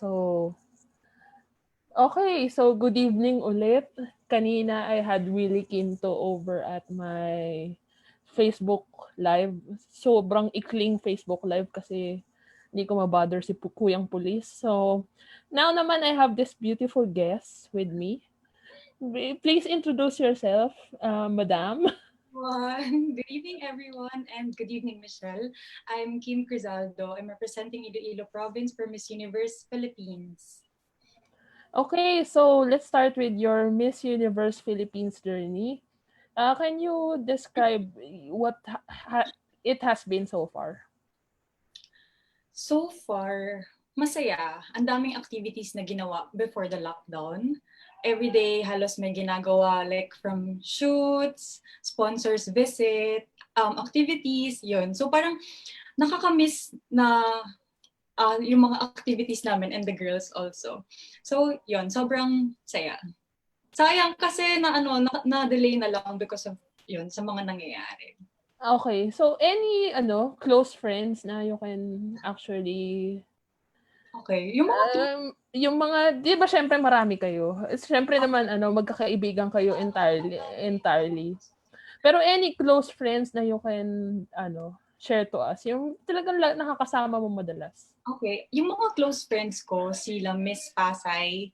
So, okay. So, good evening ulit. Kanina, I had Willie Quinto over at my Facebook Live. Sobrang ikling Facebook Live kasi hindi ko mabother si Kuyang Pulis. So, now naman I have this beautiful guest with me. Please introduce yourself, Madam. Good evening, everyone, and good evening, Michelle. I'm Kim Crizaldo. I'm representing Iloilo Province for Miss Universe Philippines. Okay, so let's start with your Miss Universe Philippines journey. Can you describe what it has been so far? So far, masaya. Ang daming activities na ginawa before the lockdown. Every day, halos may ginagawa like from shoots, sponsors visit, activities, yun. So parang nakakamiss na yung mga activities namin and the girls also. So, yun, sobrang saya. Sayang kasi na-delay na lang because of yun, sa mga nangyayari. Okay, so any close friends na you can actually Okay, yung mga yung mga 'di ba syempre marami kayo. Syempre naman magkakaibigan kayo entirely. Pero any close friends na you can share to us, yung talagang nakakasama mo madalas. okay, yung mga close friends ko, sila Miss Pasay,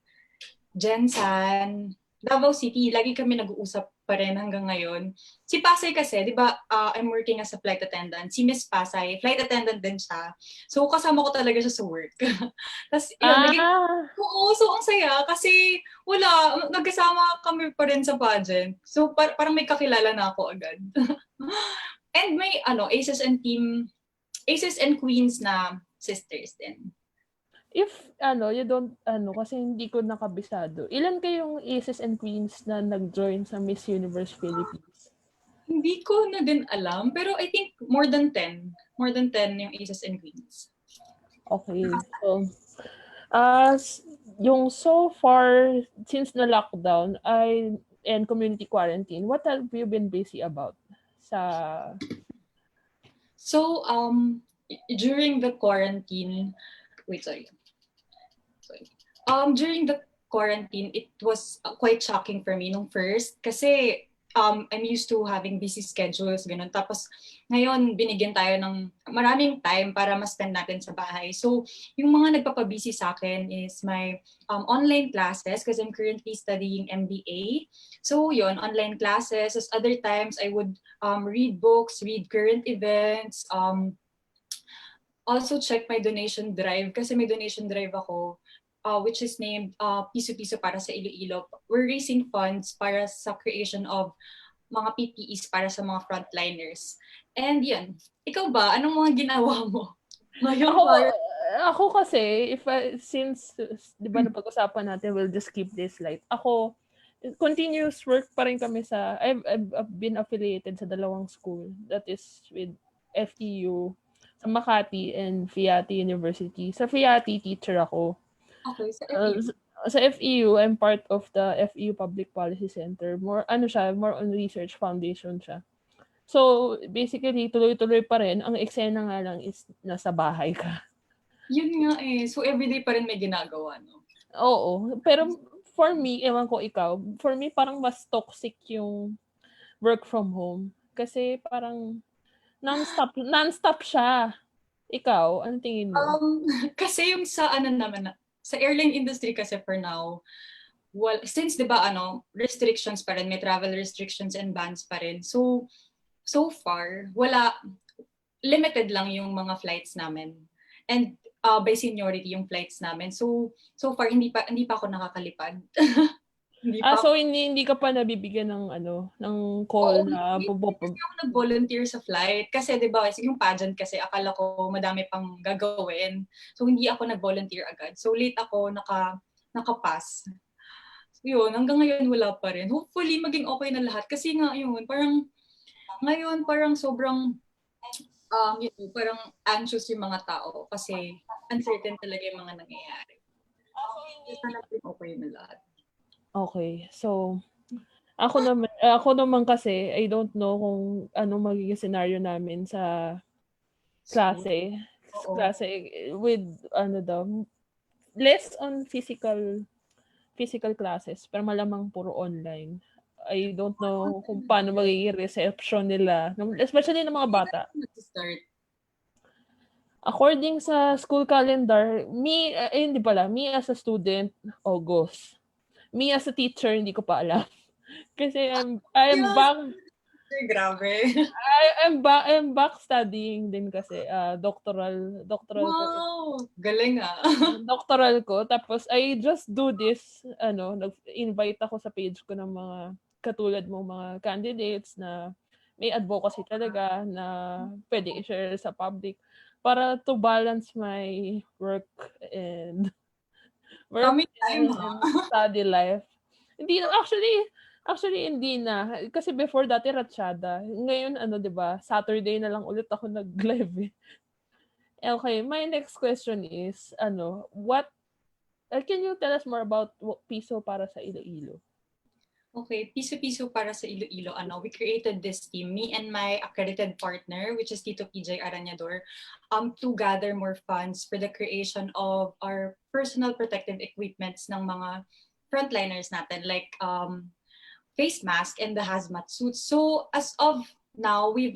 Jensan, Davao City, lagi kami nag-uusap pa rin hanggang ngayon. Si Pasay kasi, di ba, I'm working as a flight attendant. Si Miss Pasay, flight attendant din siya. So, kasama ko talaga siya sa work. Tapos, yun, oo, so ang saya kasi wala, nagkasama kami pa rin sa pageant. So, parang may kakilala na ako agad. And may, Aces and Queens na sisters din. If you don't kasi hindi ko nakabisado. Ilan kayong aces and queens na nag-join sa Miss Universe Philippines? Hindi ko na din alam, pero I think more than 10. More than 10 yung aces and queens. Okay. So, yung so far, since na lockdown, and community quarantine, what have you been busy about? So, during the quarantine, sorry. During the quarantine, it was quite shocking for me nung first kasi I'm used to having busy schedules, ganun. Tapos ngayon, binigyan tayo ng maraming time para ma-spend natin sa bahay. So, yung mga nagpapabusy sa akin is my online classes because I'm currently studying MBA. So, yun, online classes. As other times, I would read books, read current events, also check my donation drive kasi may donation drive ako which is named Piso-Piso para sa Iloilo. We're raising funds para sa creation of mga PPEs para sa mga frontliners. And yan, ikaw ba? Anong mga ginawa mo? Ngayon ako kasi, since, di ba napag-usapan natin, we'll just keep this light. Ako, continuous work pa rin kami I've been affiliated sa dalawang school. That is with FEU, sa Makati and Fiati University. Sa Fiati, teacher ako. Okay, sa FEU. Sa FEU, I'm part of the FEU Public Policy Center. More on research foundation siya. So, basically, tuloy-tuloy pa rin. Ang eksena nga lang is nasa bahay ka. Yun nga eh. So, everyday pa rin may ginagawa, no? Oo. Pero, for me, ewan ko ikaw, for me, parang mas toxic yung work from home. Kasi, parang, non-stop siya. Ikaw, anong tingin mo? Kasi yung sa sa airline industry kasi for now, well, since 'di ba restrictions pa rin, may travel restrictions and bans pa rin. So far, limited lang yung mga flights namin. And by seniority yung flights namin. So far hindi pa ako nakakalipad. So hindi ka pa nabibigyan ng call na hindi ako nag-volunteer sa flight kasi 'di ba yung pageant kasi akala ko madami pang gagawin. So hindi ako nag-volunteer agad. So late ako nakapass. So, yun, hanggang ngayon wala pa rin. Hopefully maging okay na lahat kasi nga yun, parang sobrang parang anxious yung mga tao kasi uncertain talaga yung mga nangyayari. Sana okay na lahat. Okay. So, ako naman kasi, I don't know kung anong magiging scenario namin sa klase. Klase with, less on physical classes, pero malamang puro online. I don't know kung paano magiging reception nila, especially ng mga bata. Start. According sa school calendar, hindi pala, me as a student, August. Me as a teacher, hindi ko pa alam. Kasi I'm Yes, back grabe. I'm back studying din kasi doctoral ko. Wow, galing ah. Doctoral ko tapos I just do this nag-invite ako sa page ko ng mga katulad mong mga candidates na may advocacy talaga na pwede i-share sa public para to balance my and work Coming time ha. and study life. Hindi actually hindi na kasi before dati ratsyada. Ngayon 'di ba, Saturday na lang ulit ako nag-live. Okay, my next question is what can you tell us more about piso para sa Iloilo? Okay, piso-piso para sa Iloilo. We created this team, me and my accredited partner, which is Tito PJ Arañador, to gather more funds for the creation of our personal protective equipments ng mga frontliners natin, like face mask and the hazmat suits. So as of now, we've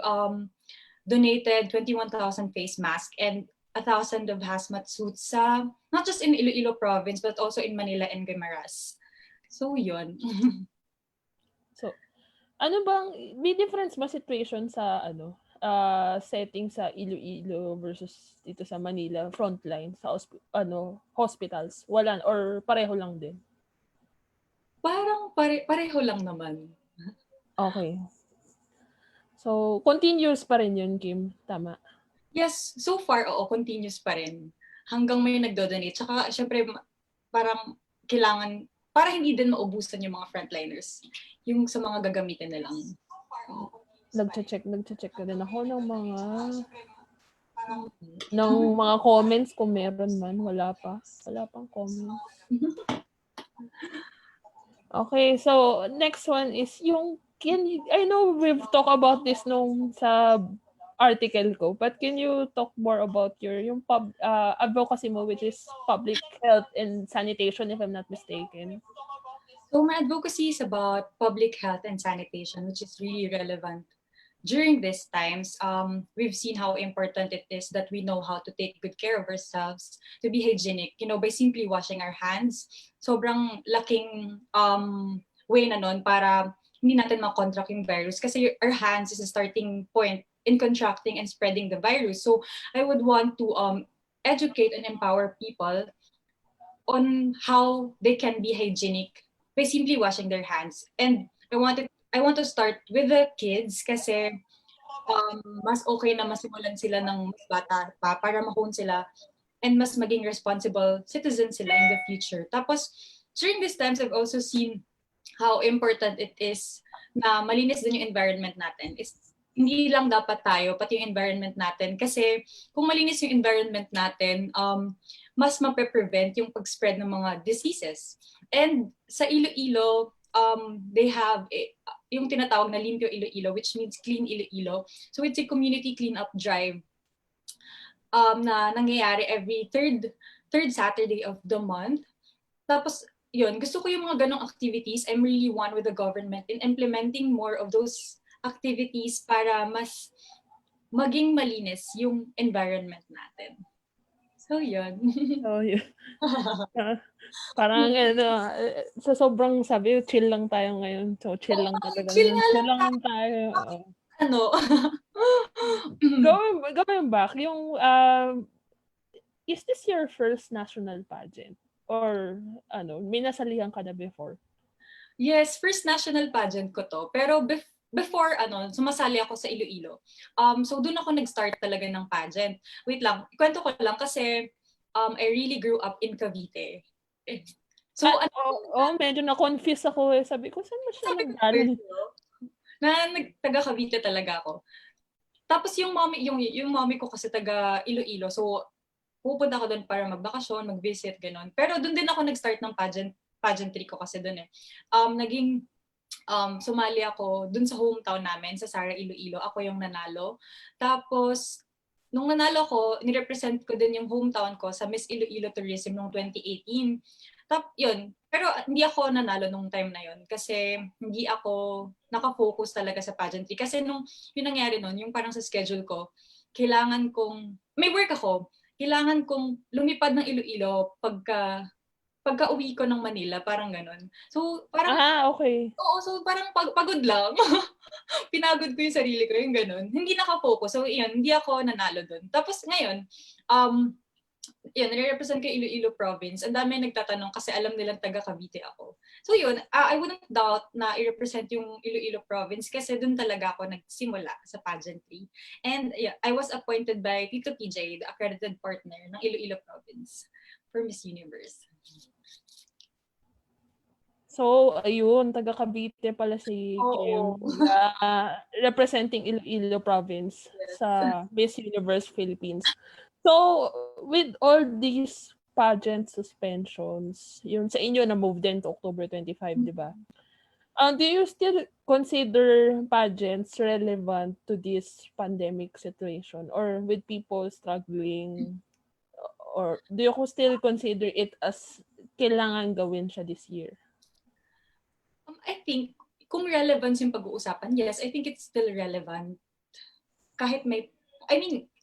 donated 21,000 face masks and 1,000 of hazmat suits sa not just in Iloilo province but also in Manila and Guimaras. So yun. So, may difference ba situation sa setting sa Iloilo versus dito sa Manila frontline sa hospitals? Wala or pareho lang din? Parang pareho lang naman. Okay. So, continuous pa rin yun, Kim. Tama. Yes, so far, oo, continuous pa rin. Hanggang may nagdo-donate. Tsaka, syempre, parang kailangan, para hindi din maubusan yung mga frontliners. Yung sa mga gagamitin na lang. Nagche-check ka din ako ng mga comments kung meron man. Wala pang comments. Okay, so next one is I know we've talked about this nung sa article ko, but can you talk more about yung advocacy mo, which is public health and sanitation, if I'm not mistaken? So my advocacy is about public health and sanitation, which is really relevant. During these times, we've seen how important it is that we know how to take good care of ourselves, to be hygienic, by simply washing our hands. Sobrang laking way na nun para hindi natin makontract yung virus kasi our hands is a starting point in contracting and spreading the virus. So I would want to educate and empower people on how they can be hygienic by simply washing their hands. And I want to start with the kids kasi mas okay na masimulan sila ng mas bata pa para ma-hone sila and mas maging responsible citizens sila in the future. Tapos, during these times, I've also seen how important it is na malinis din yung environment natin. Hindi lang dapat tayo, pati yung environment natin. Kasi kung malinis yung environment natin, mas mape-prevent yung pag-spread ng mga diseases. And sa Iloilo, they have yung tinatawag na Limpyo Iloilo, which means Clean Iloilo. So it's a community cleanup drive na nangyayari every third Saturday of the month. Tapos, yun, gusto ko yung mga ganong activities. I'm really one with the government in implementing more of those activities para mas maging malinis yung environment natin. So, yun. Parang sa sobrang sabi, chill lang tayo ngayon. So, chill lang talaga. Chill lang tayo. Going back, is this your first national pageant? Or, may nasalihan ka na before? Yes, first national pageant ko to. Pero before, sumasali ako sa Iloilo. So, doon ako nag-start talaga ng pageant. Wait lang, ikwento ko lang kasi I really grew up in Cavite. So, medyo na-confuse ako eh. Sabi ko, saan mo siya nag-galing? Taga Cavite talaga ako. Tapos yung mommy ko kasi taga Iloilo. So, pupunta ako doon para magbakasyon, mag-visit, gano'n. Pero doon din ako nag-start ng pageantry ko kasi doon eh. Sumali ako doon sa hometown namin, sa Sara, Iloilo. Ako yung nanalo. Tapos, nung nanalo ko, nirepresent ko din yung hometown ko sa Miss Iloilo Tourism noong 2018. Yun. Pero hindi ako nanalo nung time na yun kasi hindi ako nakafocus talaga sa pageantry. Kasi nung yung nangyari nun, yung parang sa schedule ko, kailangan kong, may work ako, kailangan kong lumipad ng Iloilo pagka uwi ko ng Manila, parang ganun. So, parang, Okay. oo, so parang pagod lang. Pinagod ko yung sarili ko, yung ganun. Hindi nakafocus. So, yun, hindi ako nanalo dun. Tapos ngayon, um, yun, nire-represent ko Iloilo province. Ang dami nagtatanong kasi alam nilang taga Cavite ako. So yun, I wouldn't doubt na i-represent yung Iloilo province kasi dun talaga ako nagsimula sa pageantry. And yeah, I was appointed by Tito PJ, the accredited partner ng Iloilo province for Miss Universe. So, ayun, taga Cavite pala si Oo. Kim, representing Iloilo province Yes. sa Miss Universe Philippines. So, with all these pageant suspensions, yun sa inyo na-move din to October 25, di ba? Do you still consider pageants relevant to this pandemic situation or with people struggling, or do you still consider it as kailangan gawin siya this year? I think, kung relevance yung pag-uusapan, yes, I think it's still relevant. Kahit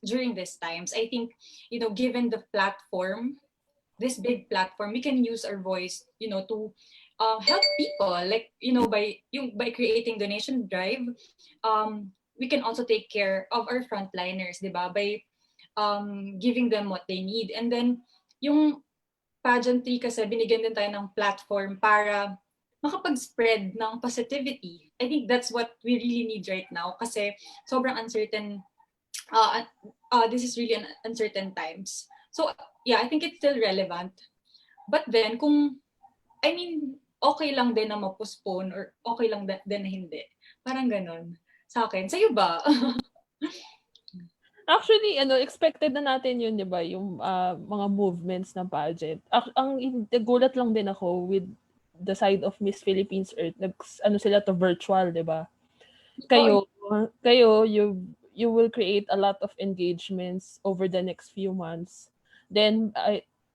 during these times, I think, given the platform, this big platform, we can use our voice, to help people. Like, by creating donation drive, we can also take care of our frontliners, di ba? By giving them what they need. And then, yung pageantry kasi, binigyan din tayo ng platform para makapag-spread ng positivity. I think that's what we really need right now kasi sobrang uncertain. This is really uncertain times. So, yeah, I think it's still relevant. But then, okay lang din na ma-postpone or okay lang din na hindi. Parang ganun. Sa akin. Sa'yo ba? Actually, expected na natin yun, di ba? Yung mga movements ng pageant. Nagulat lang din ako with the side of Miss Philippines Earth. Sila to virtual, di ba? Kayo, you will create a lot of engagements over the next few months. Then,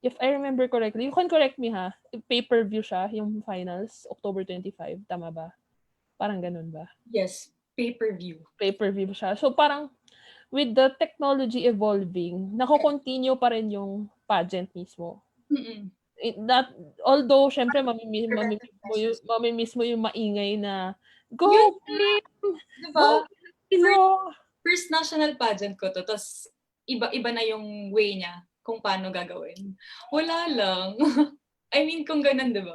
if I remember correctly, you can correct me ha, pay-per-view siya, yung finals, October 25, tama ba? Parang ganun ba? Yes, pay-per-view. Pay-per-view siya. So parang, with the technology evolving, nako-continue pa rin yung pageant mismo. Mm-mm. Although, syempre, mamimiss mo yung maingay na, go, Kim! Diba? Go, Filipino! First national pageant ko to, tapos iba na yung way niya kung paano gagawin. Wala lang. Kung ganun, diba?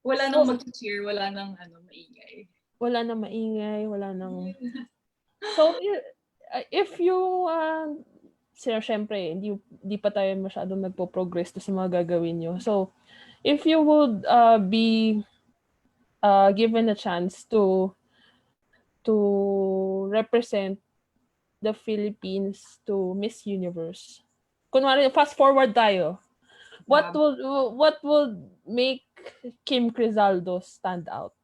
Wala nang mag-cheer, wala nang maingay. Wala nang maingay, wala nang... So, if you... syempre, hindi pa tayo masyadong nagpo-progress sa mga gagawin nyo. So, if you would be given a chance to represent the Philippines to Miss Universe. Kunwari, fast forward tayo. What would make Kim Crizaldo stand out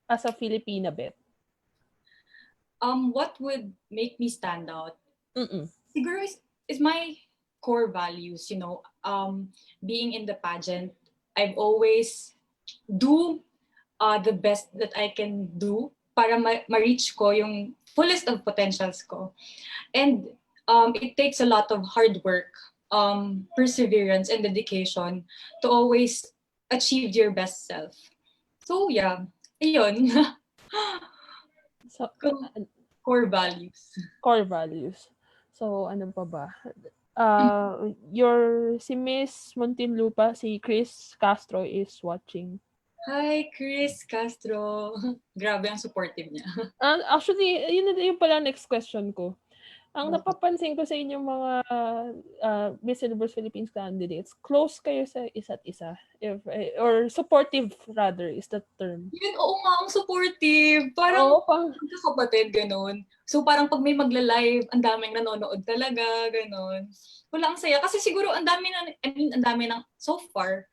as a Filipina bet? What would make me stand out? Mm-mm. Siguro is my core values, being in the pageant. I've always do the best that I can do para ma-reach ko yung fullest of potentials ko. And it takes a lot of hard work, perseverance, and dedication to always achieve your best self. So yeah, ayun. So, core values. Core values. So, ano pa ba? Si Miss Muntinlupa, si Chris Castro is watching. Hi, Chris Castro. Grabe ang supportive niya. Actually, yun pala next question ko. Ang napapansin ko sa inyong mga Miss Universe Philippines candidates, close kayo sa isa't isa. Or supportive rather is the term. Yun, oo nga, ang supportive. Parang magkakapatid, ganun. So parang pag may magla-live, ang daming nanonood talaga, ganun. Wala, ang saya. Kasi siguro ang dami ng, so far,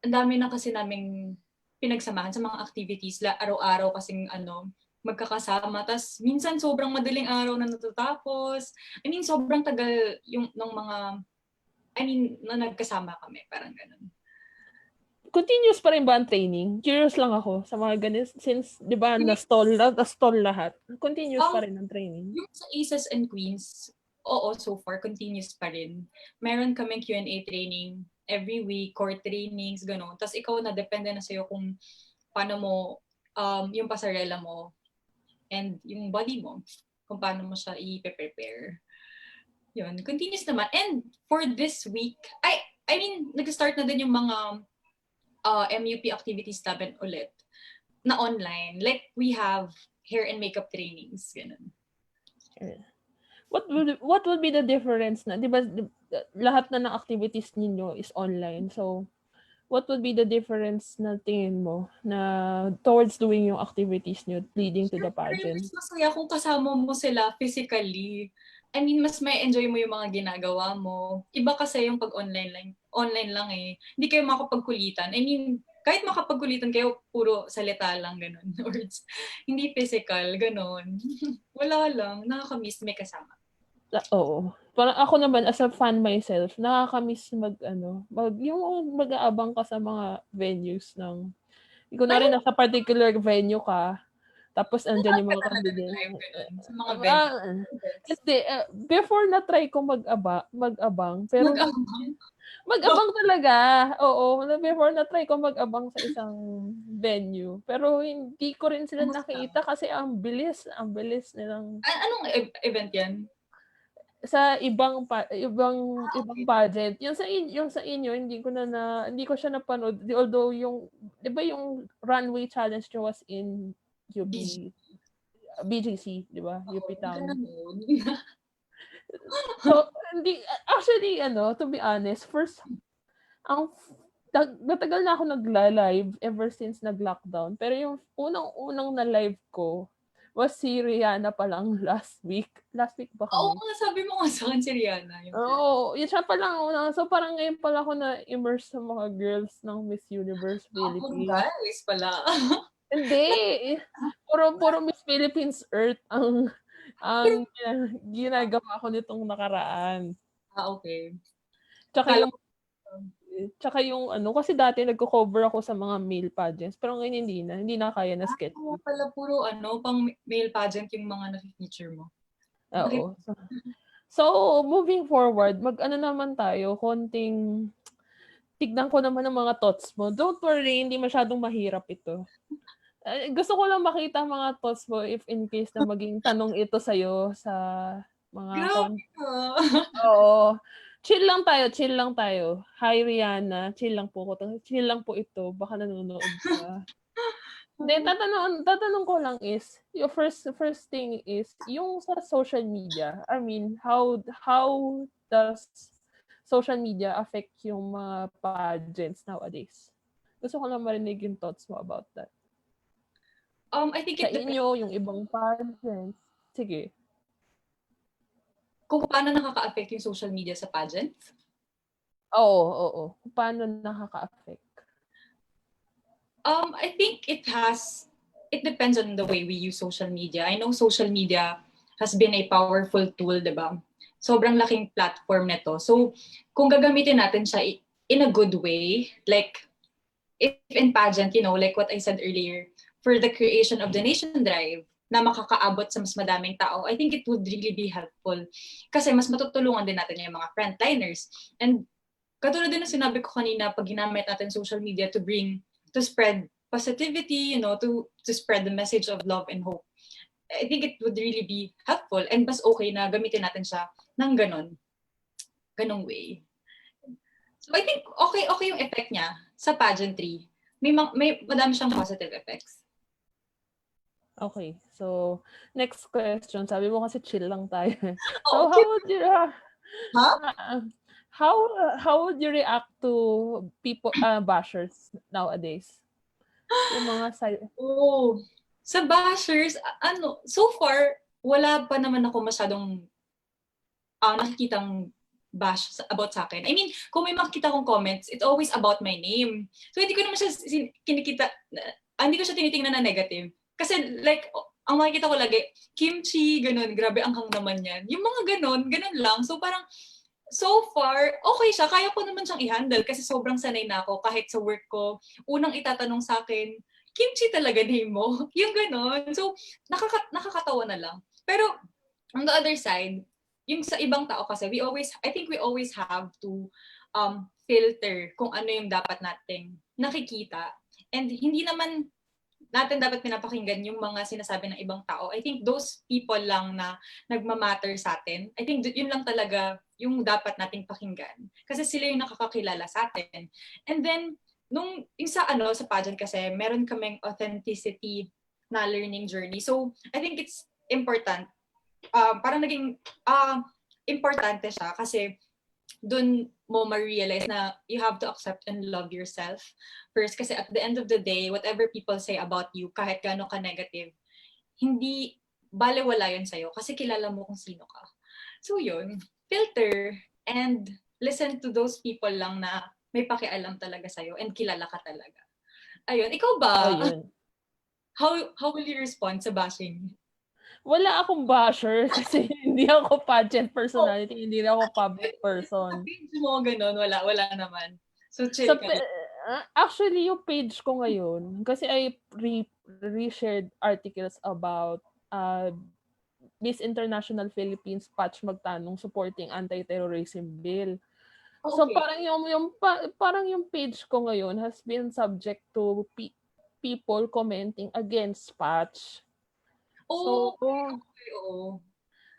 ang dami na kasi naming pinagsamahan sa mga activities, araw-araw kasing magkakasama. Tapos minsan sobrang madaling araw na natatapos. I mean, sobrang tagal yung ng mga, na nagkasama kami. Parang ganun. Continuous pa rin ba ang training? Curious lang ako sa mga ganun. Since, di ba, na-stall lahat. Continuous pa rin ang training. Yung sa Aces and Queens, oo, so far, continuous pa rin. Meron kaming Q&A training every week, core trainings, gano'n. Tapos ikaw na, depende na sa'yo kung paano mo, yung pasarela mo, and yung body mo, kung paano mo siya i-prepare. Yun, continuous naman. And for this week, I mean, nag-start na din yung mga MUP activities namin ulit na online. Like, we have hair and makeup trainings. Ganun. What would be the difference na? Di ba, lahat na ng activities ninyo is online. So, what would be the difference na tingin mo na towards doing yung activities nyo leading to the pageant? Mas masaya kung kasama mo sila physically. I mean, mas may enjoy mo yung mga ginagawa mo. Iba kasi yung pag online lang eh. Hindi kayo makapagkulitan. I mean, kahit makapagkulitan kayo, puro salita lang, ganun. Words. Hindi physical, ganun. Wala lang. Nakakamiss may kasama. Oo. Parang ako naman, as a fan myself, nakakamiss yung mag-aabang ka sa mga venues ng, kunwari nasa particular venue ka, tapos andyan yung mga candidates. Sa mga venues. Kasi, before na-try ko mag-abang, pero mag-abang talaga. Oo, before na-try ko mag-abang sa isang venue. Pero hindi ko rin sila nakita kasi ang bilis nilang. Anong event yan? Sa ibang pageant. Yung sa inyo hindi ko siya napanood. Although yung 'di ba yung runway challenge nyo was in UP BGC, 'di ba? UP Town. So, hindi actually to be honest, natagal na ako nagla-live ever since nag-lockdown. Pero yung unang na live ko was si Rihanna pa lang last week. Last week ba kami? Oo, sabi mo nga sa akin si Rihanna. Oo, yun siya pa lang una. So parang ngayon pala ako na-immerse sa mga girls ng Miss Universe Philippines. Guys pala. Hindi. Puro Miss Philippines Earth ang ginagawa ko nitong nakaraan. Okay. Tsaka yung kasi dati nagko-cover ako sa mga male pageants, pero ngayon hindi na kaya na schedule. Pala puro pang male pageant yung mga na-feature mo. Oo. So, moving forward, naman tayo, tignan ko naman ang mga thoughts mo. Don't worry, hindi masyadong mahirap ito. Gusto ko lang makita mga thoughts mo if in case na maging tanong ito sa'yo sa mga Oo. Chill lang tayo. Hi, Rihanna. Chill lang po ito. Baka nanonood ka. Then, tatanong ko lang is, yung first thing is, yung sa social media, I mean, how does social media affect yung mga pageants nowadays? Gusto ko lang marinig yung thoughts mo about that. I think sa inyo, yung ibang pageants. Sige. Kung paano nakaka-affect yung social media sa pageant? Oo. Kung paano nakaka-affect? I think it depends on the way we use social media. I know social media has been a powerful tool, diba? Sobrang laking platform nito. So, kung gagamitin natin siya in a good way, like, if in pageant, like what I said earlier, for the creation of the Nation Drive, na makakaabot sa mas madaming tao, I think it would really be helpful. Kasi mas matutulungan din natin yung mga frontliners. And katulad din na sinabi ko kanina, pag ginamit natin social media to spread positivity, to spread the message of love and hope. I think it would really be helpful and mas okay na gamitin natin siya ng ganong way. So I think okay yung effect niya sa pageantry. May madami siyang positive effects. Okay. So, next question. Sabi mo kasi chill lang tayo. So, how would you react to people, bashers nowadays? Yung mga sa bashers, so far, wala pa naman ako masyadong nakikitang bash about sa akin. I mean, kung may makikita kong comments, it's always about my name. So, hindi ko naman siya hindi ko siya tinitingnan na negative. Kasi, like, ang makikita ko lagi, kimchi, ganun, grabe anghang naman yan. Yung mga ganun lang. So parang, so far, okay siya. Kaya ko naman siyang i-handle kasi sobrang sanay na ako. Kahit sa work ko, unang itatanong sa akin, kimchi talaga name mo? Yung ganun. So, nakakatawa na lang. Pero, on the other side, yung sa ibang tao kasi, I think we always have to filter kung ano yung dapat nating nakikita. And hindi naman natin dapat pinapakinggan yung mga sinasabi ng ibang tao. I think those people lang na nagmamatter sa atin. I think yun lang talaga yung dapat nating pakinggan. Kasi sila yung nakakakilala sa atin. And then, yung sa pageant kasi, meron kaming authenticity na learning journey. So, I think it's important. Parang naging importante siya kasi dun mo ma-realize na you have to accept and love yourself first. Kasi at the end of the day, whatever people say about you, kahit gaano ka negative, hindi balewala yun sa'yo kasi kilala mo kung sino ka. So yun, filter and listen to those people lang na may pakialam talaga sa'yo and kilala ka talaga. Ayun, ikaw ba? Ayun. How will you respond sa bashing? Wala akong basher kasi hindi ako pageant personality, hindi na ako public person. Sa page mo, ganun, wala naman. So, chill ka. Actually, yung page ko ngayon, kasi I re-shared articles about Miss International Philippines Patch Magtanong supporting anti-terrorism bill. Okay. So parang yung page ko ngayon has been subject to people commenting against Patch. So, okay.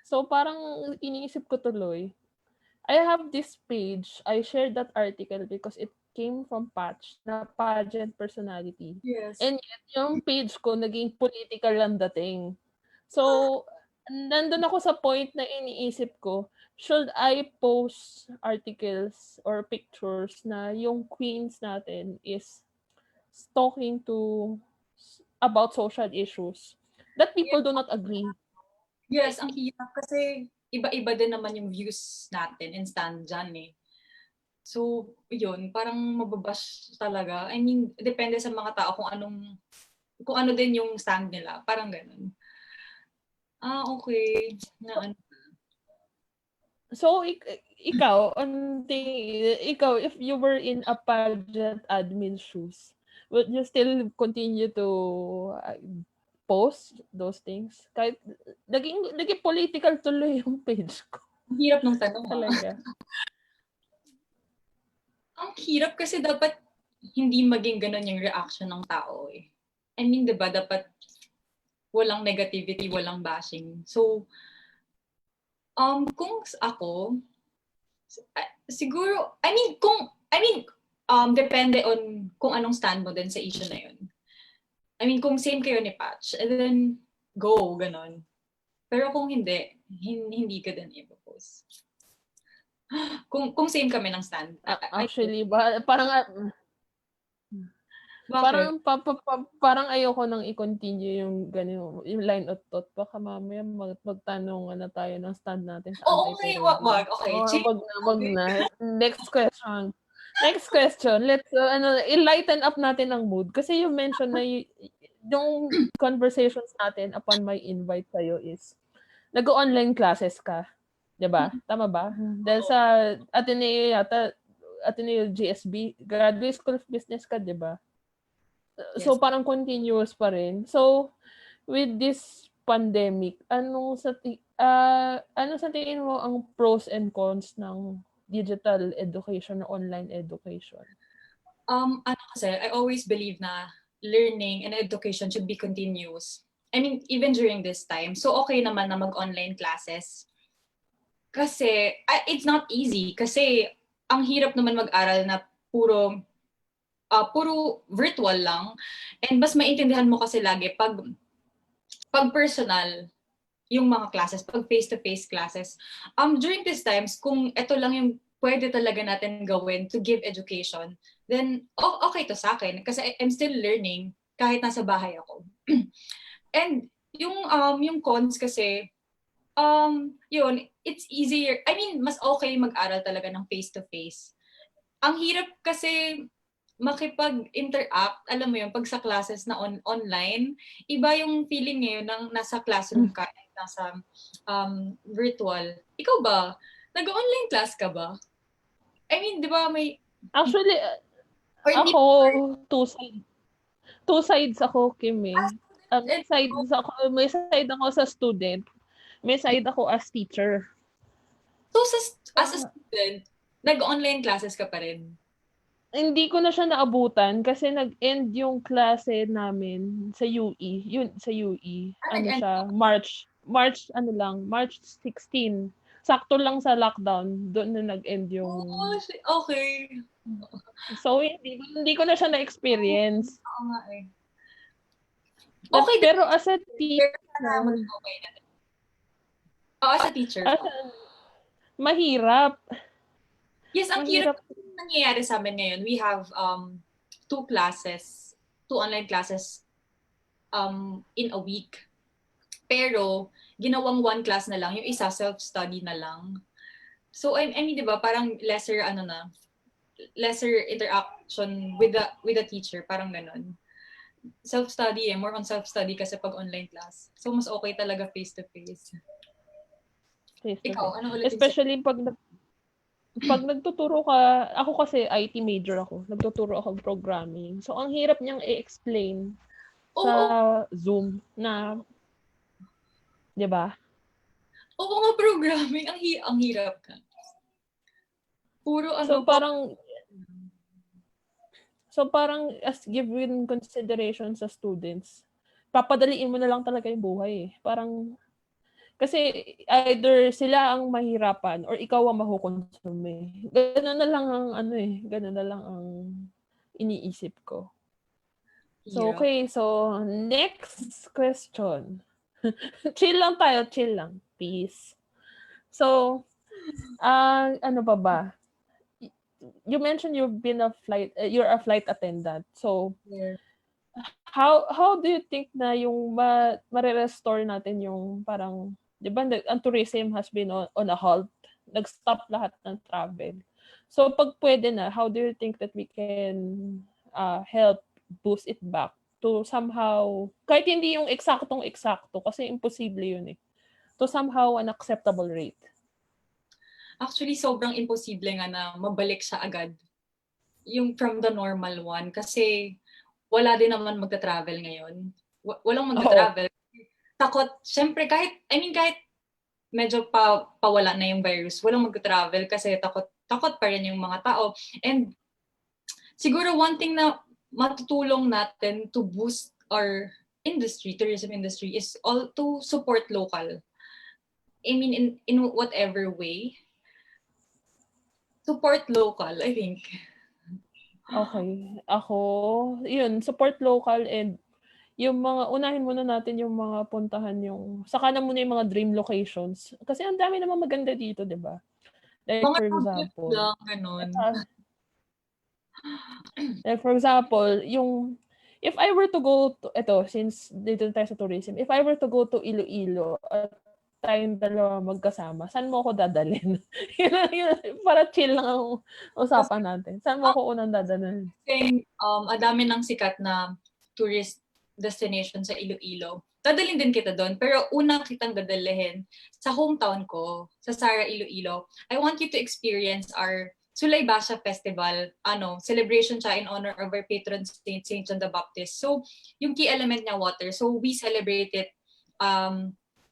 so parang iniisip ko tuloy, I have this page, I shared that article because it came from Patch na pageant personality. Yes. And yet, yung page ko naging political lang dating. So, nandun ako sa point na iniisip ko, should I post articles or pictures na yung queens natin is talking to about social issues that people do not agree. Yes, ang hirap kasi iba-iba din naman yung views natin and stand dyan eh. So, yun, parang mababash talaga. I mean, depende sa mga tao kung ano din yung stand nila. Parang ganun. Okay. So, ikaw, if you were in a pageant admin shoes, would you still continue to post those things? Kahit, naging political tuloy yung page ko. Ang hirap ng tanong. Talaga. Ang hirap kasi dapat hindi maging ganun yung reaction ng tao eh. I mean, diba, dapat walang negativity, walang bashing. So, kung ako, siguro, depende on kung anong stand mo din sa issue na yun. I mean, kung same kayo ni Patch, and then go, ganon. Pero kung hindi ka din i-propose. Kung same kami ng stand. Actually, parang parang ayoko nang i-continue yung ganun, yung line of thought. Baka mamaya magtanong na tayo ng stand natin sa anti-terrorism. Okay. Wag na. Next question. Let's enlighten up natin ang mood. Kasi you mentioned na yung conversations natin upon my invite sa'yo is nag-online classes ka. 'Di ba? Tama ba? Dahil sa Ateneo GSB, Graduate School of Business ka, 'di ba? So, parang continuous pa rin. So, with this pandemic, ano sa tingin mo ang pros and cons ng digital education o online education? Kasi, I always believe na learning and education should be continuous. I mean, even during this time. So, okay naman na mag-online classes. Kasi, it's not easy. Kasi, ang hirap naman mag-aral na puro virtual lang. And mas maintindihan mo kasi lagi pag personal yung mga classes, pag face-to-face classes. During these times, kung ito lang yung pwede talaga natin gawin to give education, then okay to sa akin. Kasi I'm still learning kahit nasa bahay ako. And yung cons kasi, yun, it's easier. I mean, mas okay mag-aral talaga ng face-to-face. Ang hirap kasi makipag-interact, alam mo yun, pag sa classes na online, iba yung feeling ngayon ng nasa classroom ka, nasa virtual. Ikaw ba? Nag-online class ka ba? I mean, di ba may... Actually, Or hindi ako, two sides ako, Kim eh. May and side ako sa student, may side ako as teacher. so, as a So, student, nag-online classes ka pa rin? hindi ko na siya naabutan kasi nag-end yung klase namin sa UE. Yun, sa UE. Ano Nag-end? siya, March 16. Sakto lang sa lockdown, doon na nag-end yung... Oh, okay. So, hindi ko na siya na-experience. Oo nga eh. Okay, Pero as a pero teacher, sana mag-okay na. As a teacher. mahirap. Yes, ang hirap Mahirap. nangyayari sa amin ngayon. We have two online classes in a week. Pero, ginawang one class na lang. Yung isa, self-study na lang. So, I mean, di ba, parang lesser interaction with the teacher. Parang ganun. Self-study more on self-study kasi pag online class. So, mas okay talaga face-to-face. Ikaw, ano ulit Especially pag nagtuturo ka, ako kasi IT major ako, nagtuturo ako programming. So, ang hirap niyang i-explain sa Zoom na, di ba? Oo nga, programming. Ang hirap ka. Puro So, parang as given consideration sa students, papadaliin mo na lang talaga yung buhay eh. Parang, kasi either sila ang mahirapan or ikaw ang makukonsume. Ganun na lang ang ganun na lang ang iniisip ko. So, okay. So, next question. Chill lang tayo. Chill lang. Peace. So, ano pa ba? You mentioned you're a flight attendant. So, how do you think na yung mare-restore natin yung parang, di ba, ang tourism has been on a halt. Nag-stop lahat ng travel. So, pag pwede na, how do you think that we can help boost it back to somehow, kahit hindi yung eksaktong-eksakto, kasi imposible yun eh, to somehow an acceptable rate? Actually, sobrang imposible nga na mabalik siya agad. Yung from the normal one. Kasi wala din naman magta-travel ngayon. Walang magta-travel. Takot. Siyempre, kahit medyo pawala na yung virus, walang magta-travel kasi takot pa rin yung mga tao. And siguro one thing na matutulong natin to boost our tourism industry, is all to support local. I mean, in whatever way. Support local, I think. Okay. Ako, yun, support local, and yung mga, unahin muna natin yung mga puntahan saka na muna yung mga dream locations. Kasi ang dami naman maganda dito, di ba? Like, Mga for tablet example, lang, ganun. if I were to go to, since dito tayo sa tourism, if I were to go to Iloilo at tayong dalawa magkasama, saan mo ako dadalhin? yun, para chill lang ang usapan natin. Saan mo ako unang dadalhin? Kasi ang dami ng sikat na tourist destination sa Iloilo. Dadalhin din kita doon. Pero una kitang dadalhin sa hometown ko, sa Sara, Iloilo. I want you to experience our Sulay Basha Festival, celebration siya in honor of our patron saint, Saint John the Baptist. So, yung key element niya, water. So, we celebrate it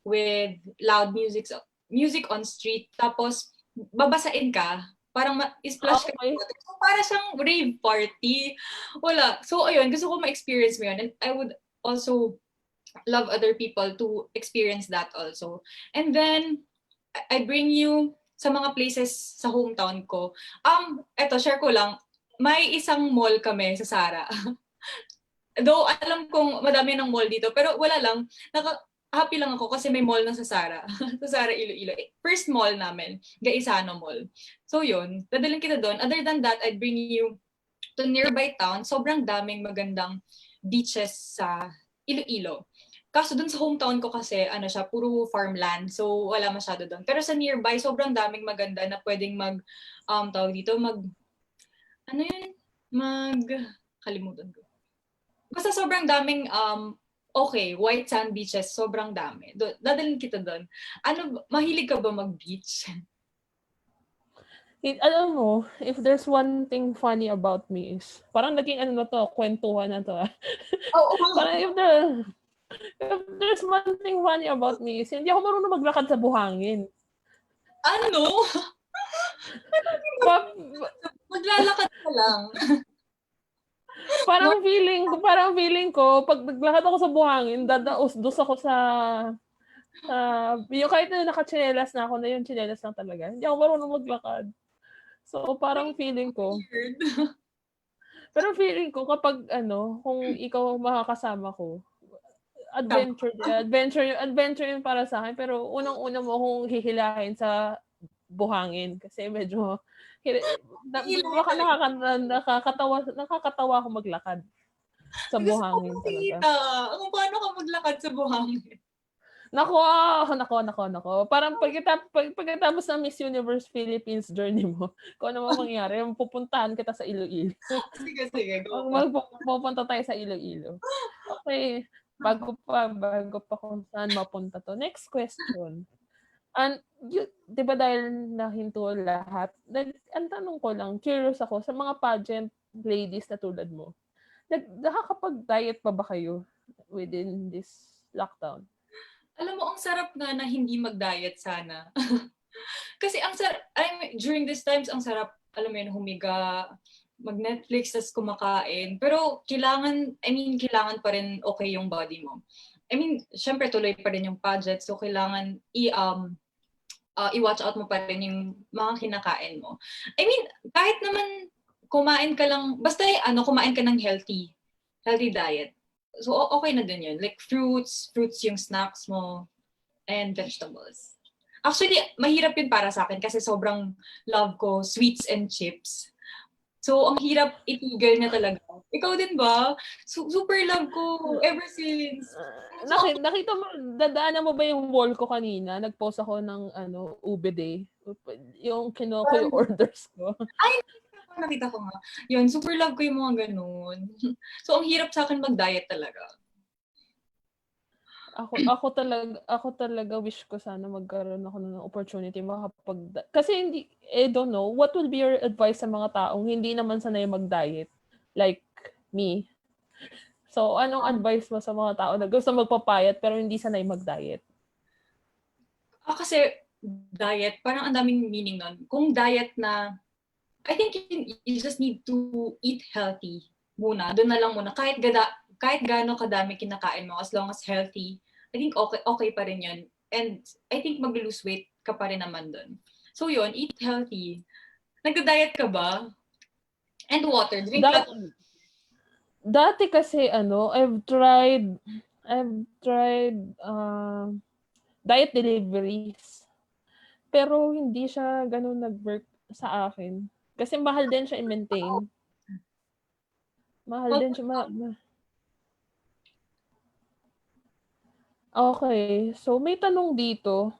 with loud music on street. Tapos, babasain ka. Parang splash ka ng water. So, para siyang rave party. Wala. So, ayun. Gusto ko ma-experience mo yun. And I would also love other people to experience that also. And then, I bring you sa mga places sa hometown ko. Eto, share ko lang. May isang mall kami sa Sara. Though, alam kong madami ng mall dito, pero wala lang. Happy lang ako kasi may mall na sa Sara. Sa Sara, Iloilo. First mall namin, Gaisano Mall. So yun, dadalhin kita doon. Other than that, I'd bring you to nearby town. Sobrang daming magandang beaches sa Iloilo. Kaso dun sa hometown ko kasi, siya, puro farmland. So, wala masyado doon. Pero sa nearby, sobrang daming maganda na pwedeng tawag dito, Kalimutan ko. Basta sobrang daming, okay, white sand beaches, sobrang dami. Dadalhin kita doon. Mahilig ka ba mag-beach? Alam mo, if there's one thing funny about me is, parang naging kwentuhan na to. Oo. Parang if there's one thing funny about me is, hindi ako marunong maglakad sa buhangin. Ano? Maglalakad ka lang. Parang feeling ko, pag naglakad ako sa buhangin, dadaos-dos ako sa yung kahit na nakachinelas na ako, na yung chinelas lang talaga. Hindi ako marunong maglakad. So, parang feeling ko, pero feeling ko kapag kung ikaw makakasama ko, adventure yun para sa akin. Pero unang-una mo akong hihilahin sa buhangin kasi medyo baka nakakatawa ako maglakad sa buhangin talaga. Kung paano ka maglakad sa buhangin. Nako. Parang pagkatapos ng Miss Universe Philippines journey mo, kung ano man mangyari, pupuntahan kita sa Iloilo. Sige. Pupunta tayo sa Iloilo. Okay. Bago pa kung saan mapunta to. Next question. Di ba dahil nahinto lahat, ang tanong ko lang, curious ako, sa mga pageant ladies na tulad mo, nakakapag-diet pa ba kayo within this lockdown? Alam mo, ang sarap nga na hindi mag-diet sana. Kasi during these times, ang sarap, alam mo yun, humiga, mag-Netflix, tas kumakain. Pero kailangan pa rin okay yung body mo. Syempre tuloy pa rin yung pageant, so kailangan i-watch out mo pa rin yung mga kinakain mo. Kahit naman kumain ka lang, basta kumain ka ng healthy diet. So, okay na din yun. Like, fruits yung snacks mo, and vegetables. Actually, mahirap yun para sa akin kasi sobrang love ko sweets and chips. So, ang hirap itigil niya talaga. Ikaw din ba? Super love ko ever since. Nakita mo, dadaanan mo ba yung wall ko kanina? Nag-post ako ng ube day. Yung kinuha ko yung orders ko. Ay, nakita ko nga. Yun, super love ko yung mga ganun. So, ang hirap sa akin mag-diet talaga. Ako talaga wish ko sana magkaroon ako ng opportunity kasi I don't know, what would be your advice sa mga taong hindi naman sanay mag-diet? Like me. So, anong advice mo sa mga tao na gusto magpapayat pero hindi sanay mag-diet? Kasi diet, parang ang daming meaning nun. Kung diet na, I think you just need to eat healthy muna. Doon na lang muna. Kahit gaano kadami kinakain mo, as long as healthy, I think okay pa rin yun. And I think mag-lose weight ka pa rin naman doon. So yun, eat healthy. Nag-diet ka ba? And water. Drink Dati kasi I've tried diet deliveries. Pero hindi siya ganun nag-work sa akin. Kasi mahal din siya i-maintain. Mahal din siya. Okay. So, may tanong dito.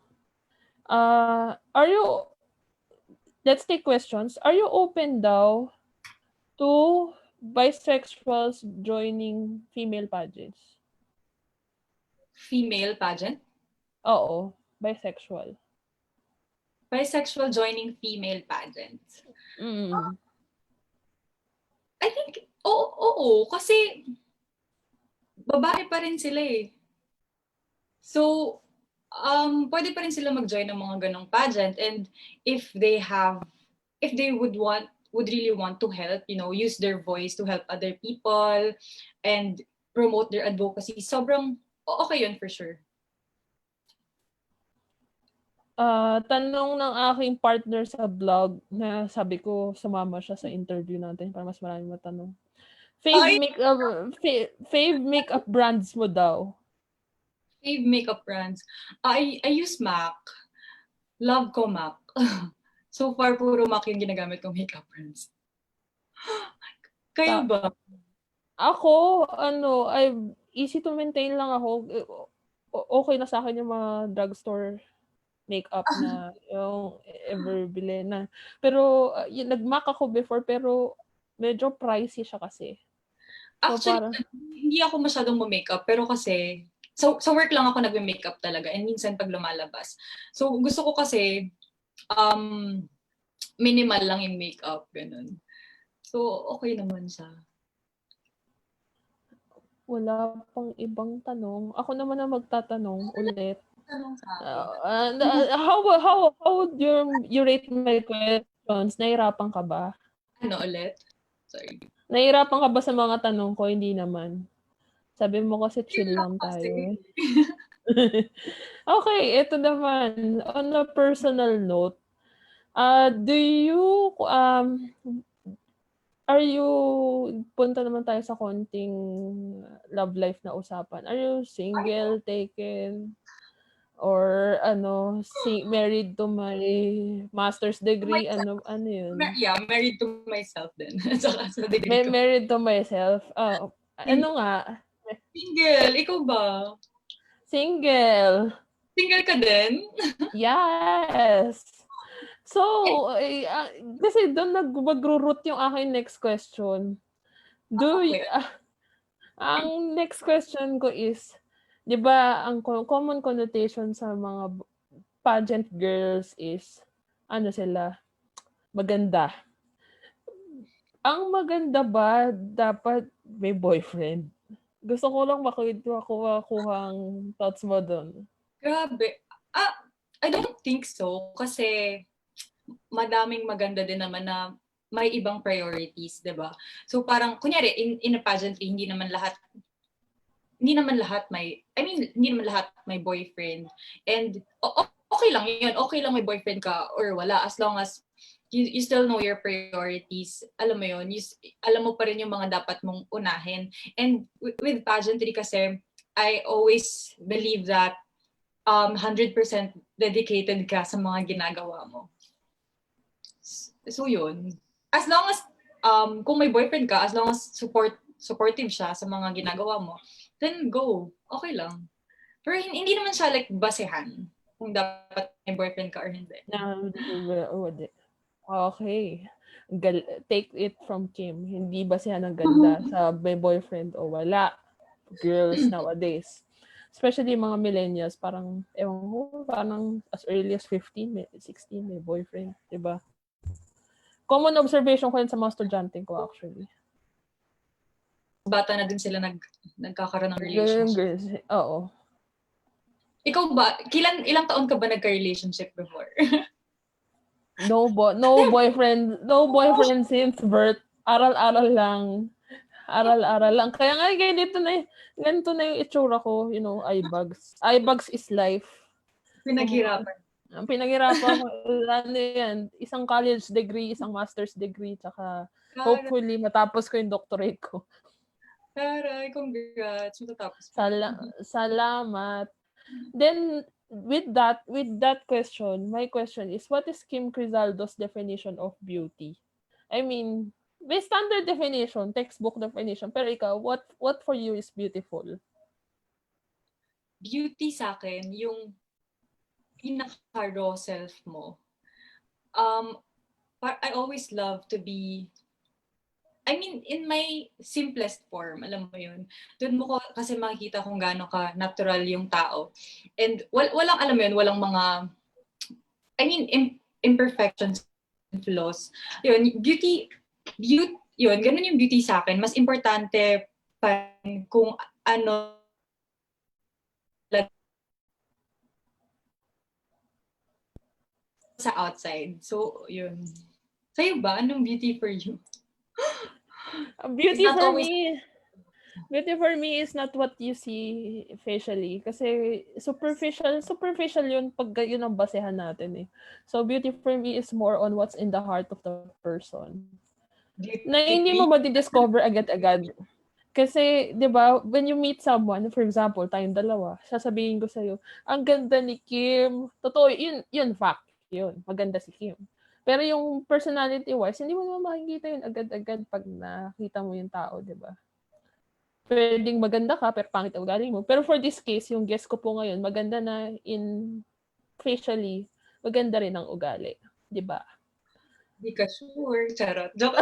Let's take questions. Are you open daw to bisexuals joining female pageants? Female pageant? Oo, bisexual. Bisexual joining female pageants. I think, oo, kasi babae pa rin sila eh. So, pwede pa rin sila mag-join ng mga ganong pageant, and if they would really want to help, use their voice to help other people and promote their advocacy, sobrang okay yun for sure. Tanong ng aking partner sa vlog na sabi ko sumama siya sa interview natin para mas marami matanong. Fave makeup brands mo daw? Fave makeup brands? I use MAC. Love ko MAC. So far, puro MAC yung ginagamit kong makeup brands. Kayo ba? Ako, easy to maintain lang ako. Okay na sa akin yung mga drugstore makeup na yung ever bili na. Pero, nag-MAC ako before, pero medyo pricey siya kasi. So, Actually, hindi ako masyadong makeup, pero kasi, sa work lang ako nagme-makeup talaga, and minsan pag lumalabas. So, gusto ko kasi, minimal lang yung makeup, ganun. So, okay naman siya. wala pang ibang tanong. Ako naman ang magtatanong ulit. Tanong sa akin. How would you rate my questions? Nahirapan ka ba? Ano ulit? Sorry. Nahirapan ka ba sa mga tanong ko? Hindi naman. Sabi mo kasi chill lang Kasi, tayo. Okay, ito naman. On a personal note, do you, are you, punta naman tayo sa konting love life na usapan. Are you single, taken, or married to my master's degree? Ano yun? yeah, married to myself din. Saka sa degree ko. Married to myself. Ano nga? Single, ikaw ba? Single. Single ka din? Yes. So, kasi doon mag-root yung aking next question. Ang next question ko is, di ba, ang common connotation sa mga pageant girls is, ano sila, maganda. Ang maganda ba, dapat may boyfriend? Gusto ko lang makuhang thoughts mo doon. Grabe. I don't think so. Kasi madaming maganda din naman na may ibang priorities, 'di ba? So parang kunyari in a pageantry hindi naman lahat hindi naman lahat may boyfriend. And okay lang 'yun. Okay lang may boyfriend ka or wala as long as you still know your priorities. Alam mo 'yun, alam mo pa rin yung mga dapat mong unahin. And with pageantry kasi I always believe that 100% dedicated ka sa mga ginagawa mo. So yun. As long as kung may boyfriend ka, as long as supportive siya sa mga ginagawa mo, then go. Okay lang. Pero hindi naman siya like basehan kung dapat may boyfriend ka or hindi. Okay. Take it from Kim. Hindi ba siya ng ganda sa may boyfriend o wala? Girls nowadays. Especially mga millennials, parang, ewan ko, parang as early as 15, 16, may boyfriend. Diba? Common observation ko yun sa mga estudyante ko actually. Bata na din sila nagkakaroon ng relationship. Oo. Ikaw ba, ilang taon ka ba nagka-relationship before? No boyfriend since birth. Aral-aral lang. Kaya nga ganito na yung itsura ko, eyebags. Eyebags is life. Pinaghirapan. Pinaghirapan ko, yan, isang college degree, isang master's degree, tsaka hopefully matapos ko yung doctorate ko. Taray, congrats. Matatapos. Salamat. Then, with that question, my question is, what is Kim Crizaldo's definition of beauty? I mean, may standard definition, textbook definition, pero ikaw, what for you is beautiful? Beauty sa akin, yung pinaka-raw self mo. I always love to be, in my simplest form, alam mo yun. Doon mo ko kasi makikita kung gaano ka natural yung tao. And walang, alam mo yun, walang mga, imperfections and flaws. Yun, beauty, yun, ganun yung beauty sa akin. Mas importante pa kung ano sa outside. So, yun. Sa'yo ba? Anong beauty for you? Beauty for me is not what you see facially. Kasi superficial yun pag yun ang basehan natin eh. So, beauty for me is more on what's in the heart of the person. Na hindi mo ma-discover agad-agad. Kasi, di ba, when you meet someone, for example, tayong dalawa, sasabihin ko sa'yo, ang ganda ni Kim. Totoo, yun fact. Yun, maganda si Kim. Pero yung personality-wise, hindi mo naman makikita yun agad-agad pag nakita mo yung tao, di ba? Pwedeng maganda ka, pero pangit ang ugali mo. Pero for this case, yung guest ko po ngayon, maganda na in facially, maganda rin ang ugali. Di ba? Di ka sure. Charot. Joke.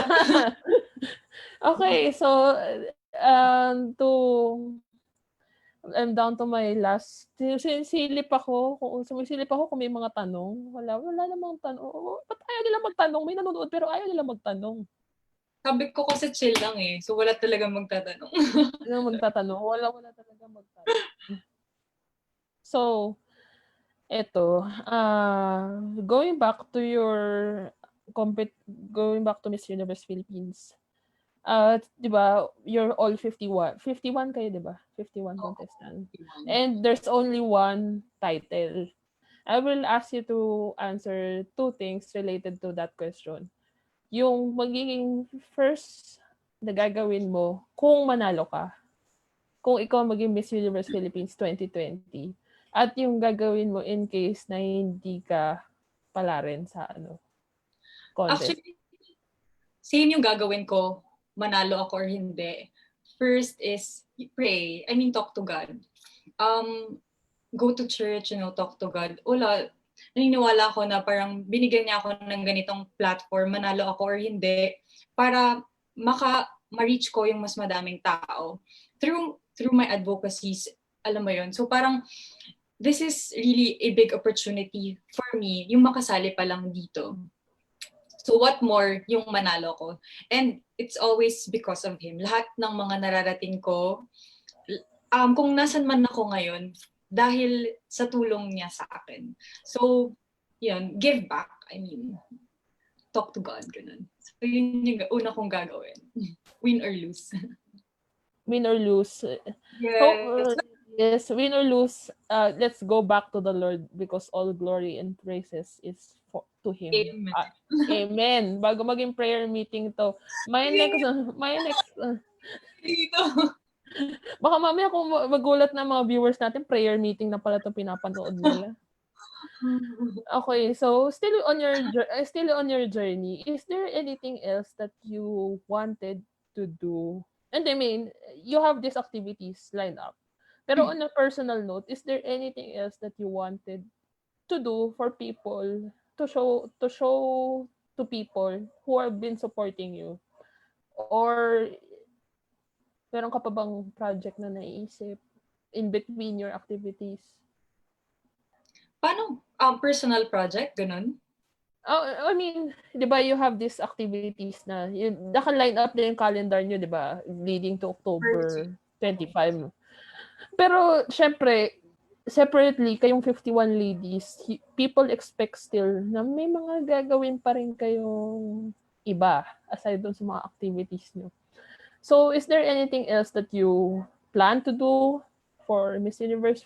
Okay, so I'm down to my last. Sinisilip ako. Sumisilip ako kung may mga tanong. Wala namang tanong. Ba't ayaw nila magtanong? May nanonood pero ayaw nila magtanong. Sabi ko kasi chill lang eh. So wala talaga magtatanong. Wala magtatanong. Wala talaga magtanong. So, eto. Going back to going back to Miss Universe Philippines. 'Di ba, you're all 51. 51 kayo, 'di ba? 51 contestant. And there's only one title. I will ask you to answer two things related to that question. Yung magiging first na gagawin mo kung manalo ka. Kung ikaw maging Miss Universe Philippines 2020. At yung gagawin mo in case na hindi ka pala rin sa contest. Actually, same yung gagawin ko, manalo ako or hindi. First is pray. I mean, talk to God. Go to church, talk to God. Naniniwala ako na parang binigyan niya ako ng ganitong platform, manalo ako or hindi, para ma-reach ko yung mas madaming tao. Through my advocacies, alam mo yun. So parang, this is really a big opportunity for me, yung makasali pa lang dito. So what more yung manalo ko? And it's always because of him. Lahat ng mga nararating ko, kung nasan man ako ngayon, dahil sa tulong niya sa akin. So, yun, give back. I mean, talk to God, ganun. So, yun yung una kong gagawin. Win or lose. Win or lose. Yes, win or lose, let's go back to the Lord because all glory and praises is to Him. Amen. Amen. Bago maging prayer meeting to. My next, dito. Baka mamaya kung magulat na mga viewers natin, prayer meeting na pala to pinapanood nila. Okay, so still on your journey, is there anything else that you wanted to do? And I mean, you have these activities lined up. Pero on a personal note, is there anything else that you wanted to do for people to show to people who have been supporting you? Or meron ka pa bang project na naiisip in between your activities? Paano? Personal project? Ganun? I mean, di ba you have these activities na, naka-line up na yung calendar nyo, di ba? Leading to October 25. Pero, syempre, separately, kayong 51 ladies, people expect still na may mga gagawin pa rin kayong iba aside dun sa mga activities nyo. So, is there anything else that you plan to do for Miss Universe,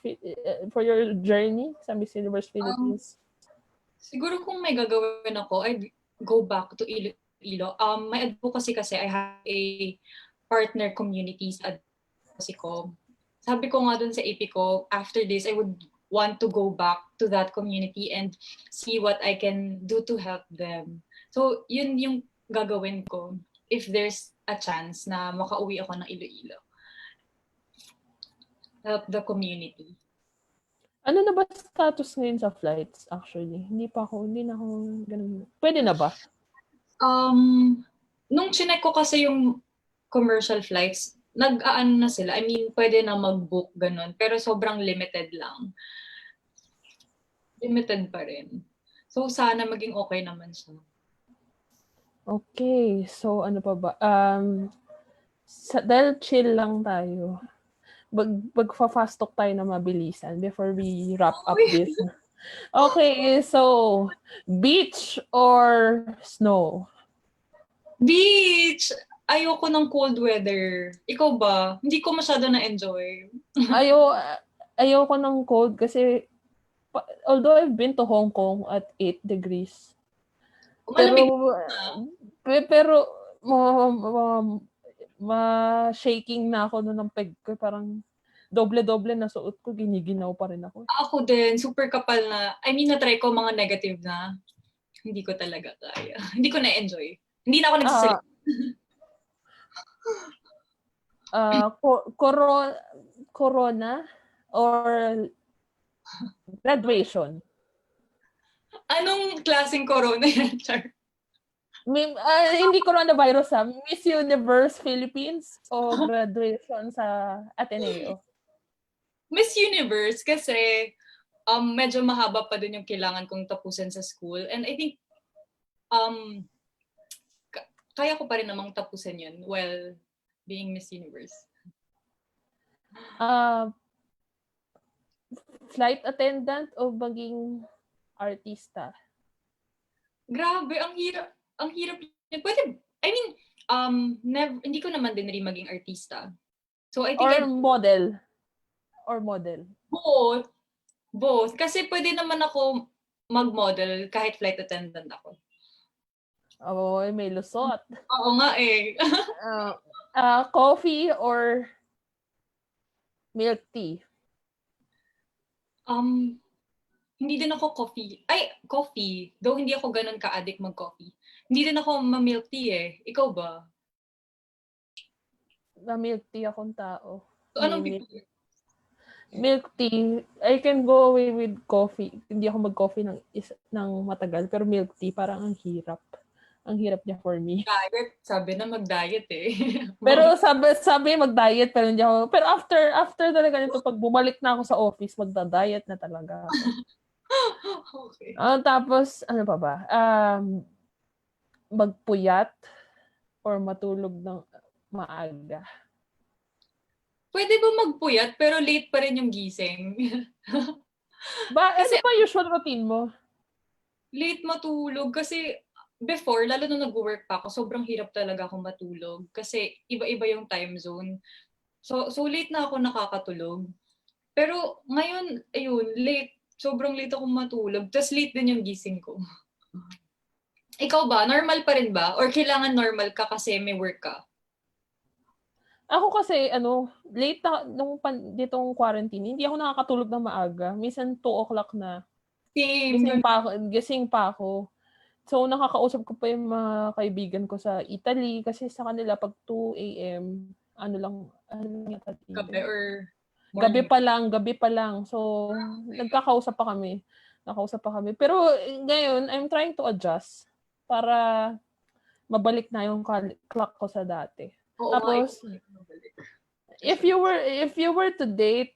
for your journey sa Miss Universe Philippines? Siguro kung may gagawin ako, I'd go back to Iloilo. My advocacy kasi, I have a partner community sa advocacy ko. Sabi ko nga dun sa AP ko, after this, I would want to go back to that community and see what I can do to help them. So, yun yung gagawin ko if there's a chance na makauwi ako ng Iloilo. Help the community. Ano na ba status ngayon sa flights actually? Hindi na ako ganun. Pwede na ba? Nung chinek ko kasi yung commercial flights, nag-aan na sila. I mean, pwede na mag-book ganun, pero sobrang limited lang. Limited pa rin. So sana maging okay naman siya. Okay, so ano pa ba? Dahil chill lang tayo. Magfa-fast talk tayo na mabilisan before we wrap up this. Okay, so beach or snow? Beach! Ayoko ng cold weather. Ikaw ba? Hindi ko masyado na-enjoy. Ayoko ng cold kasi although I've been to Hong Kong at 8 degrees. Pero ma-shaking na ako noon ng peg ko. Parang doble-doble na suot ko, giniginaw pa rin ako. Ako din, super kapal na. I mean, na-try ko mga negative na. Hindi ko talaga kaya. Hindi ko na-enjoy. Hindi na ako nagsasalita. Corona or graduation? Anong klaseng corona yan, Char? Hindi coronavirus Miss Universe Philippines o graduation sa Ateneo? Miss Universe kasi medyo mahaba pa din yung kailangan kong tapusin sa school. And I think um, kaya ko pa rin namang tapusin yun while being Miss Universe. Flight attendant o maging artista? Grabe, ang hirap. Ang hirap yun. Pwede, I mean, hindi ko naman din rin maging artista. So I think model. Or model? Both. Kasi pwede naman ako mag-model kahit flight attendant ako. May lusot. Oo nga eh. Coffee or milk tea? Hindi din ako coffee. Though hindi ako ganun ka-addict mag-coffee. Hindi din ako ma-milk tea eh. Ikaw ba? Na-milk tea akong tao. So, anong pipili? Milk tea. I can go away with coffee. Hindi ako mag-coffee ng matagal. Pero milk tea, parang ang hirap. Ang hirap niya for me. Diet. Sabi na mag-diet eh. Pero sabi mag-diet, pero hindi ako. Pero after talaga nito, pag bumalik na ako sa office, magda-diet na talaga ako. Okay. Tapos, ano pa ba? Magpuyat or matulog ng maaga? Pwede ba magpuyat pero late pa rin yung gising? Ano pa usual routine mo? Late matulog kasi before, lalo nung nag-work pa ako, sobrang hirap talaga akong matulog kasi iba-iba yung time zone. So late na ako nakakatulog. Pero ngayon, ayun, late. Sobrang late akong matulog. Tapos late din yung gising ko. Ikaw ba? Normal pa rin ba? Or kailangan normal ka kasi may work ka? Ako kasi, late na, ditong quarantine, hindi ako nakakatulog ng maaga. Minsan 2 o'clock na. Gising pa ako. So, nakakausap ko pa yung mga kaibigan ko sa Italy kasi sa kanila pag 2 a.m., ano lang yata dito. Gabi or morning? Gabi pa lang. So, nagkakausap pa kami. Pero ngayon, I'm trying to adjust para mabalik na yung clock ko sa dati. Oo, tapos, if you were to date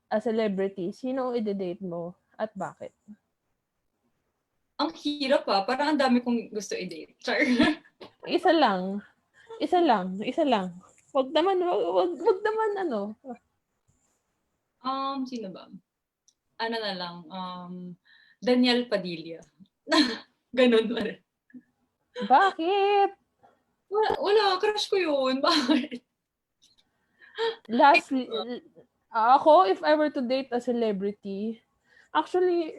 a celebrity, sino i-date mo at bakit? Ang hirap parang ang dami kong gusto i-date. Char. Isa lang. Wag naman Sino ba? Ano na lang, Daniel Padilla. Ganun pa rin. Bakit? Wala, crush ko yun. Bakit? Lastly, ako, if I were to date a celebrity, actually,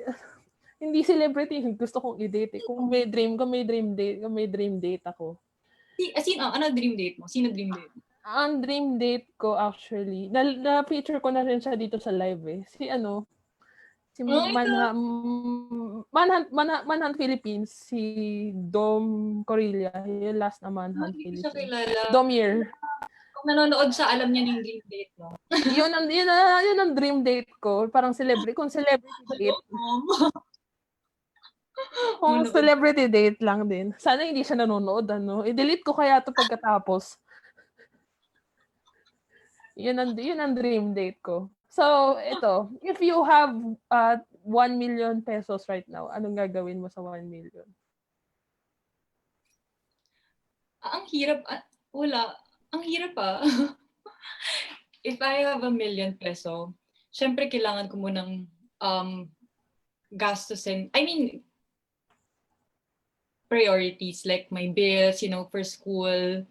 hindi celebrity yung gusto kong i-date. Kung may dream date ako. Ano dream date mo? Sino dream date mo? Ang dream date ko actually, na-feature ko na rin siya dito sa live eh. Si Manhunt Philippines, si Dom Corilla, yung last na Manhunt Philippines. Domir. Kung nanonood siya, alam niya yung dream date mo. yun ang dream date ko. Parang celebrity date. Kung celebrity date lang din. Sana hindi siya nanonood, I-delete ko kaya ito pagkatapos. Yun ang dream date ko. So, ito, if you have 1 million pesos right now, anong gagawin mo sa 1 million? Ang hirap. Wala. Ang hirap If I have 1 million peso, syempre kailangan ko munang gastusin. I mean, priorities like my bills, for school,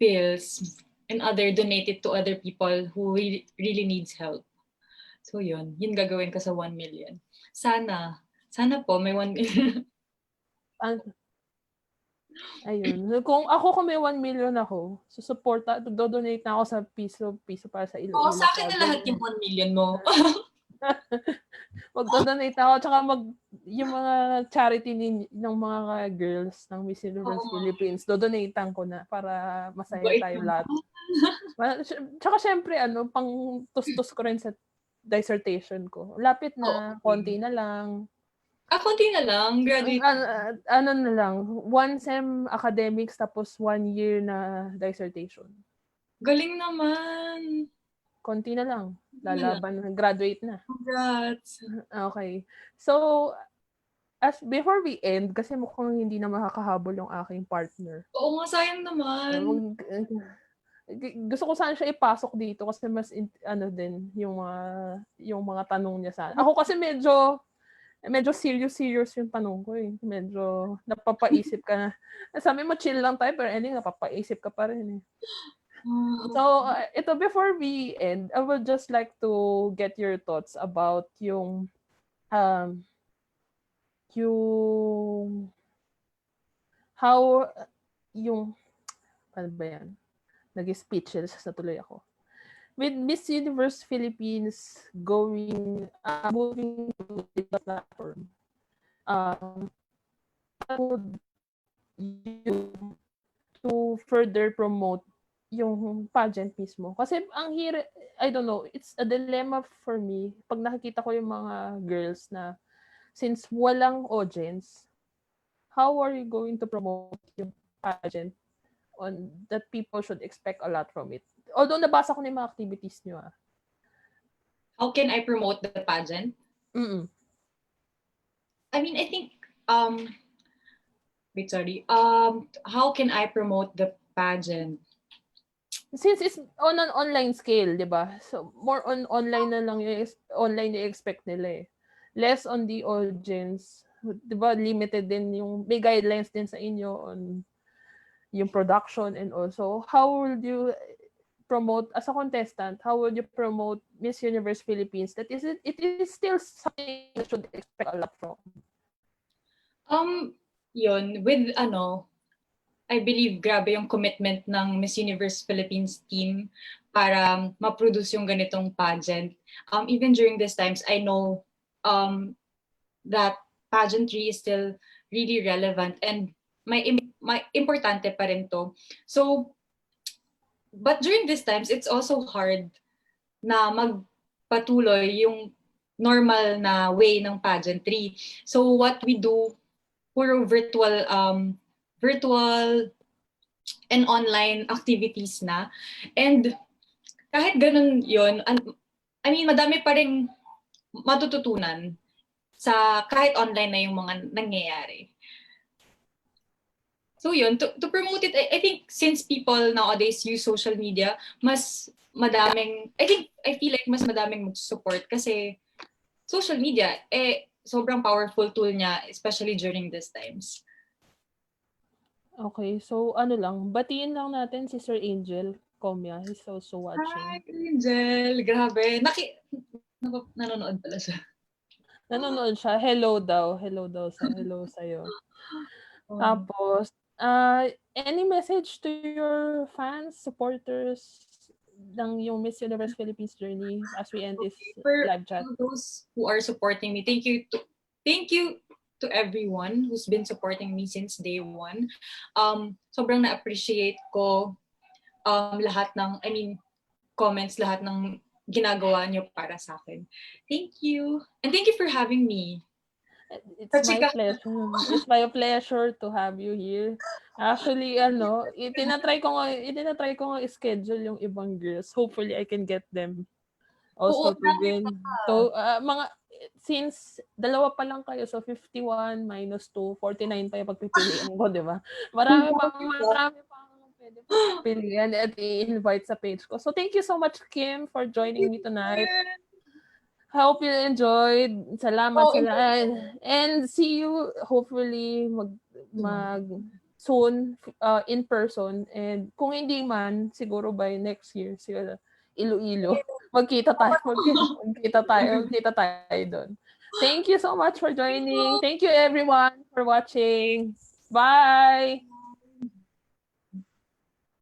bills, and donated to other people who really needs help. So yun gagawin ko sa 1 million. Sana po may 1 million. Ayun. Kung may 1 million ako, do-donate na ako sa piso para sa Iloilo. Sa akin na lahat yung 1 million mo. Mag-donate ako, tsaka yung mga charity ng mga girls ng Miss Universe Philippines, do-donatean ko na para masaya tayo lahat. Tsaka syempre, pang tustos ko rin sa dissertation ko. Lapit na, konti na lang. Konti na lang, graduate. Ano na lang, 1 sem academics tapos 1 year na dissertation. Galing naman. Konti na lang. Lalaban, graduate na. Congrats. Okay. So, as before we end, kasi mukhang hindi na makakahabol yung aking partner. Oo nga, sayang naman. Gusto ko sana siya ipasok dito kasi mas ano din yung mga tanong niya sana. Ako kasi medyo serious yung tanong ko eh. Medyo napapaisip ka na. Sabi mo chill lang tayo pero ending napapaisip ka pa rin eh. So, ito before we end, I would just like to get your thoughts about yung how yung ano ba yan? Nag-speechless na tuloy ako. With Miss Universe Philippines moving to the platform, how would you to further promote yung pageant mismo? Kasi I don't know, it's a dilemma for me pag nakikita ko yung mga girls na since walang audience, how are you going to promote yung pageant on that people should expect a lot from it? Although nabasa ko na yung mga activities nyo. How can I promote the pageant? Mm-mm. I mean, I think, wait, sorry. How can I promote the pageant? Since it's on an online scale, di ba? So, more on online na lang online yung expect nila eh. Less on the audience. Di ba? Limited din yung, may guidelines din sa inyo on yung production and also, how would you promote, as a contestant, how would you promote Miss Universe Philippines that it is still something that should expect a lot from? Yun, with I believe grabe yung commitment ng Miss Universe Philippines team para ma-produce yung ganitong pageant. Even during these times, I know that pageantry is still really relevant and may importante pa rin to. So, but during these times, it's also hard na magpatuloy yung normal na way ng pageantry. So what we do, puro virtual and online activities na. And kahit ganun yun, I mean, madami pa rin matututunan sa kahit online na yung mga nangyayari. So yun, to promote it, I think since people nowadays use social media, I feel like mas madaming mag-support kasi social media, sobrang powerful tool niya, especially during these times. Okay, so ano lang, batiin lang natin si Sir Angel Comia. He's also watching. Hi, Angel! Grabe. Nanonood pala siya. Nanonood siya. Hello daw. Hello sa'yo. Tapos, any message to your fans, supporters ng yung Miss Universe Philippines journey as we end this live chat? For those who are supporting me, thank you to everyone who's been supporting me since day one. Sobrang na-appreciate ko lahat ng, comments, lahat ng ginagawa niyo para sa akin. Thank you. And thank you for having me. It's my pleasure. It's my pleasure to have you here. Actually, itinatry ko nga schedule yung ibang girls. Hopefully, I can get them also to win. So, since dalawa pa lang kayo, so 51 minus 2, 49 pa yung pagpipilian ko, di ba? Marami pang pwede pilihan at i-invite sa page ko. So, thank you so much, Kim, for joining me tonight. Hope you enjoyed. Salamat. And see you hopefully soon in person. And kung hindi man, siguro by next year, siguro Iloilo. Magkita tayo doon. Thank you so much for joining. Thank you everyone for watching. Bye!